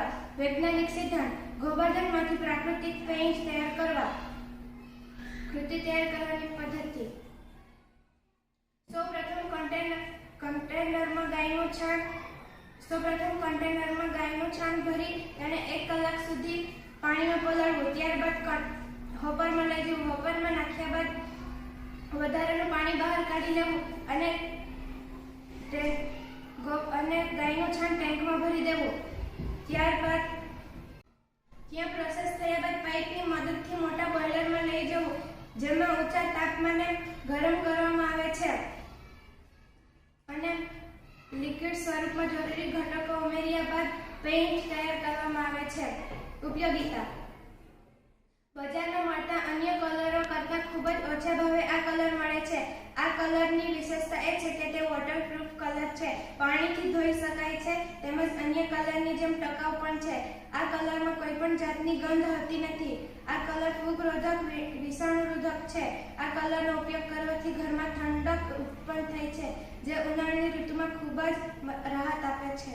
કરવા. વૈજ્ઞાનિક સિદ્ધાંત: ગોબરધનમાંથી પ્રાકૃતિક પેઇન્ટ તૈયાર કરવા. કૃતિ તૈયાર કરવાની પદ્ધતિ: સૌપ્રથમ કન્ટેનરમાં ગાયનું છાણ ભરી તેને 1 કલાક સુધી પાણીમાં પલાળવું. ત્યારબાદ હોપરમાં લઈ જવું. હોપરમાં નાખ્યા બાદ વધારાનું પાણી બહાર કાઢી લેવું અને ગાયનું છાણ ટેન્કમાં ભરી દેવું. ત્યારબાદ ત્યાં પ્રોસેસ થયા બાદ પાઇપની મદદથી મોટા બોઇલરમાં લઈ જવું, જેમાં ઊંચા તાપમાને ગરમ કરવામાં આવે છે અને લિક્વિડ સ્વરૂપમાં જરૂરી ઘટકો ઉમેર્યા બાદ પેઇન્ટ તૈયાર કરવામાં આવે છે. ઉપયોગિતા: બજારમાં મળતા અન્ય કલરો કરતાં ખૂબ જ ઓછા ભાવે આ કલર મળે છે. આ કલરની વિશેષતા એ છે કે તે વોટરપ્રૂફ કલર છે, પાણીથી ધોઈ શકાય છે તેમજ અન્ય કલરની જેમ ટકાઉ પણ છે. આ કલરમાં કોઈ પણ જાતની ગંધ હોતી નથી. આ કલર ફૂગરોધક, વિષાણુરોધક છે. આ કલરનો ઉપયોગ કરવાથી ઘરમાં ઠંડક ઉત્પન્ન થાય છે, જે ઉનાળાની ઋતુમાં ખૂબ જ રાહત આપે છે.